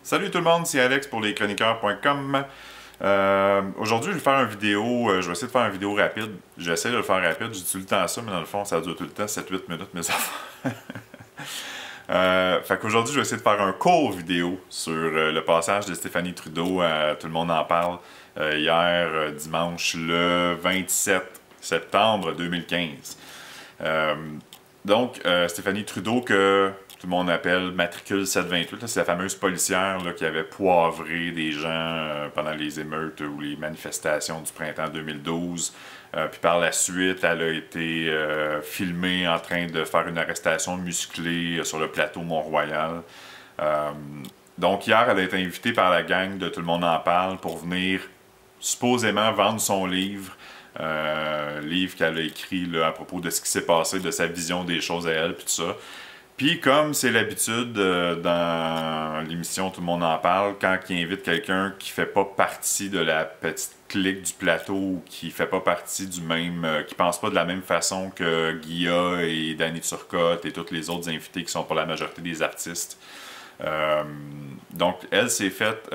Salut tout le monde, c'est Alex pour leschroniqueurs.com. Aujourd'hui, je vais faire une vidéo, je vais essayer de faire une vidéo rapide. J'essaie de le faire rapide, j'ai tout le temps à ça, mais dans le fond, ça dure tout le temps, 7-8 minutes, mes affaires. Fait qu'aujourd'hui, je vais essayer de faire un court vidéo sur le passage de Stéphanie Trudeau à Tout le monde en parle, hier, dimanche, le 27 septembre 2015. Stéphanie Trudeau, que tout le monde appelle matricule 728, c'est la fameuse policière là, qui avait poivré des gens pendant les émeutes ou les manifestations du printemps 2012. Puis par la suite, elle a été filmée en train de faire une arrestation musclée sur le plateau Mont-Royal. Donc hier, elle a été invitée par la gang de Tout le monde en parle pour venir supposément vendre son livre. Livre qu'elle a écrit là, à propos de ce qui s'est passé, de sa vision des choses à elle, puis tout ça. Puis comme c'est l'habitude dans l'émission Tout le monde en parle, quand il invite quelqu'un qui fait pas partie de la petite clique du plateau ou qui fait pas partie du même, qui pense pas de la même façon que Guilla et Danny Turcotte et tous les autres invités qui sont pour la majorité des artistes. Donc elle s'est faite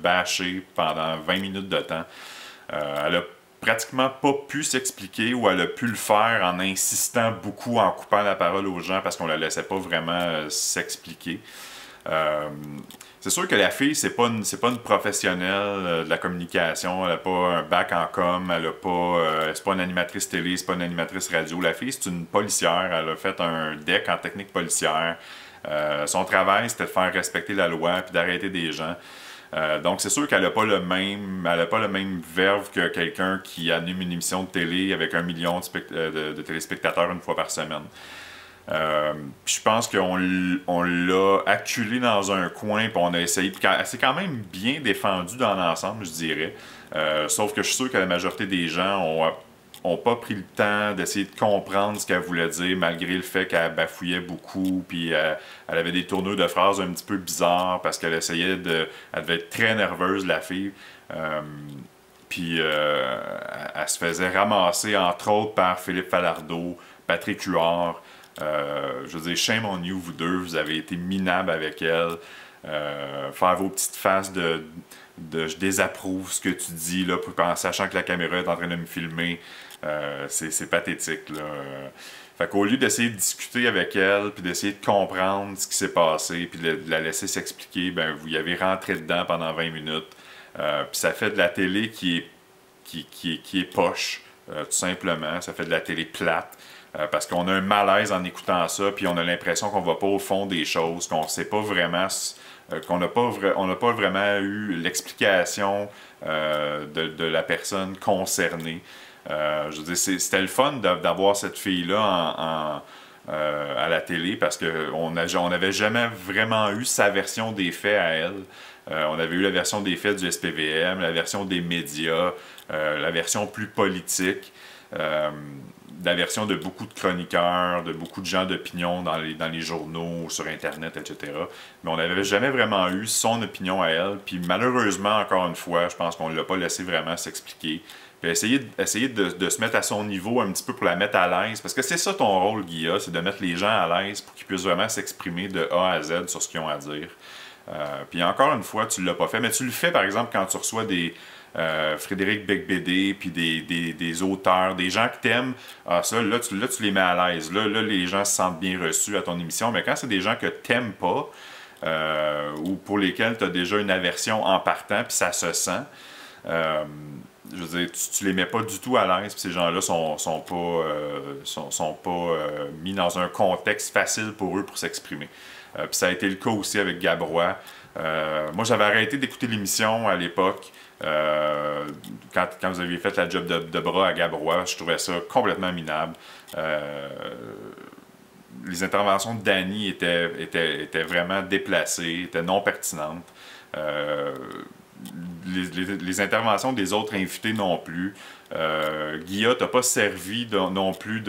bâcher pendant 20 minutes de temps. Elle a pratiquement pas pu s'expliquer ou elle a pu le faire en insistant beaucoup, en coupant la parole aux gens parce qu'on la laissait pas vraiment s'expliquer. C'est sûr que la fille, c'est pas une professionnelle de la communication, elle a pas un bac en com, elle a pas, c'est pas une animatrice télé, c'est pas une animatrice radio. La fille, c'est une policière, elle a fait un DEC en technique policière. Son travail, c'était de faire respecter la loi puis d'arrêter des gens. Donc c'est sûr qu'elle n'a pas le même verve que quelqu'un qui anime une émission de télé avec 1 million de téléspectateurs une fois par semaine. Je pense qu'on l'a acculée dans un coin, puis on a essayé. Elle s'est quand même bien défendue dans l'ensemble, je dirais. Sauf que je suis sûr que la majorité des gens ont pas pris le temps d'essayer de comprendre ce qu'elle voulait dire, malgré le fait qu'elle bafouillait beaucoup, puis elle avait des tournures de phrases un petit peu bizarres, parce qu'elle essayait de... Elle devait être très nerveuse, la fille. Elle se faisait ramasser, entre autres, par Philippe Falardeau, Patrick Huard. Je veux dire, shame on you, vous deux, vous avez été minables avec elle. Faire vos petites faces de je désapprouve ce que tu dis, là, en sachant que la caméra est en train de me filmer. C'est pathétique, là. Fait qu'au lieu d'essayer de discuter avec elle, puis d'essayer de comprendre ce qui s'est passé, puis de la laisser s'expliquer, ben vous y avez rentré dedans pendant 20 minutes. Puis ça fait de la télé qui est poche, tout simplement. Ça fait de la télé plate. Parce qu'on a un malaise en écoutant ça, puis on a l'impression qu'on va pas au fond des choses, qu'on sait pas vraiment, qu'on n'a pas vraiment eu l'explication de la personne concernée. Je veux dire, c'était le fun d'avoir cette fille-là à la télé parce qu'on n'avait jamais vraiment eu sa version des faits à elle. On avait eu la version des faits du SPVM, la version des médias, la version plus politique. La version de beaucoup de chroniqueurs, de beaucoup de gens d'opinion dans les journaux, sur Internet, etc. Mais on n'avait jamais vraiment eu son opinion à elle. Puis malheureusement, encore une fois, je pense qu'on ne l'a pas laissé vraiment s'expliquer. Puis essayer de se mettre à son niveau un petit peu pour la mettre à l'aise. Parce que c'est ça ton rôle, Guilla, c'est de mettre les gens à l'aise pour qu'ils puissent vraiment s'exprimer de A à Z sur ce qu'ils ont à dire. Puis encore une fois, tu ne l'as pas fait. Mais tu le fais, par exemple, quand tu reçois des... Frédéric Becbédé, puis des auteurs, des gens que t'aimes, ça, là, tu les mets à l'aise. Là, les gens se sentent bien reçus à ton émission. Mais quand c'est des gens que t'aimes pas, ou pour lesquels tu as déjà une aversion en partant, puis ça se sent, je veux dire, tu les mets pas du tout à l'aise, puis ces gens-là sont pas mis dans un contexte facile pour eux pour s'exprimer. Puis ça a été le cas aussi avec Gabrois. Moi, j'avais arrêté d'écouter l'émission à l'époque. Quand vous aviez fait la job de bras à Gabrois, je trouvais ça complètement minable. Les interventions de Danny étaient vraiment déplacées, étaient non pertinentes. Les interventions des autres invités non plus. Guilla t'as pas servi non plus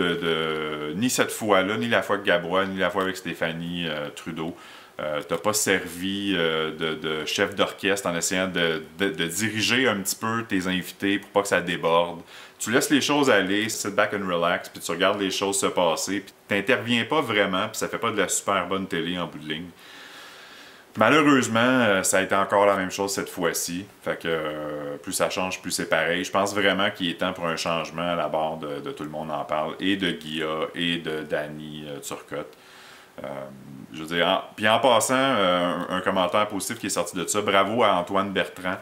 ni cette fois-là, ni la fois avec Gabrois, ni la fois avec Stéphanie Trudeau. T'as pas servi de chef d'orchestre en essayant de diriger un petit peu tes invités pour pas que ça déborde. Tu laisses les choses aller, sit back and relax, puis tu regardes les choses se passer, puis t'interviens pas vraiment, puis ça fait pas de la super bonne télé en bout de ligne. Malheureusement, ça a été encore la même chose cette fois-ci. Fait que plus ça change, plus c'est pareil. Je pense vraiment qu'il est temps pour un changement à la barre de Tout le monde en parle, et de Guilla et de Danny Turcotte. Je veux dire, puis en passant, un commentaire positif qui est sorti de ça. Bravo à Antoine Bertrand,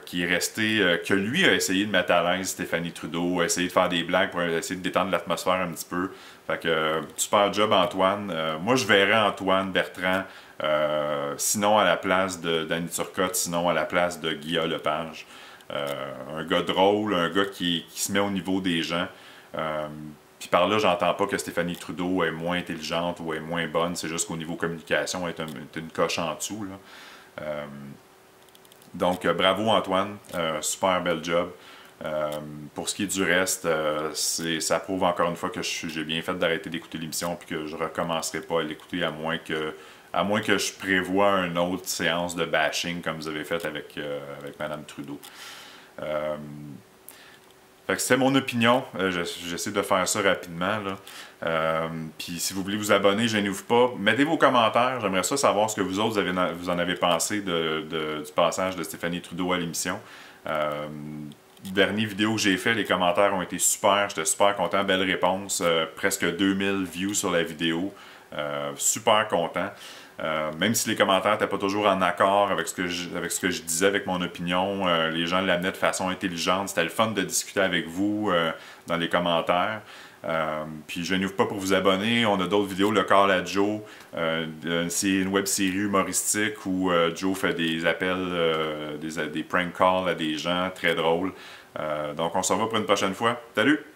qui est resté, que lui a essayé de mettre à l'aise Stéphanie Trudeau, a essayé de faire des blagues pour essayer de détendre l'atmosphère un petit peu. Fait que super job Antoine. Moi je verrais Antoine Bertrand, sinon à la place de Danny Turcotte, sinon à la place de Guilla Lepage. Un gars drôle, un gars qui se met au niveau des gens. Puis par là, j'entends pas que Stéphanie Trudeau est moins intelligente ou est moins bonne, c'est juste qu'au niveau communication, elle est une coche en dessous, là. Donc, bravo Antoine, super bel job. Pour ce qui est du reste, ça prouve encore une fois que j'ai bien fait d'arrêter d'écouter l'émission puis que je recommencerai pas à l'écouter à moins que je prévoie une autre séance de bashing comme vous avez fait avec Mme Trudeau. Fait que c'est mon opinion. J'essaie de faire ça rapidement, là. Puis si vous voulez vous abonner, gênez-vous pas. Mettez vos commentaires. J'aimerais ça savoir ce que vous autres vous en avez pensé du passage de Stéphanie Trudeau à l'émission. Dernière vidéo que j'ai fait, les commentaires ont été super. J'étais super content. Belle réponse. Presque 2000 views sur la vidéo. Super content. Même si les commentaires n'étaient pas toujours en accord avec ce que je disais, avec mon opinion, les gens l'amenaient de façon intelligente. C'était le fun de discuter avec vous dans les commentaires. Puis gênez-vous pas pour vous abonner. On a d'autres vidéos, le call à Joe. C'est une web-série humoristique où Joe fait des appels, des prank calls à des gens, très drôles. Donc on se revoit pour une prochaine fois. Salut!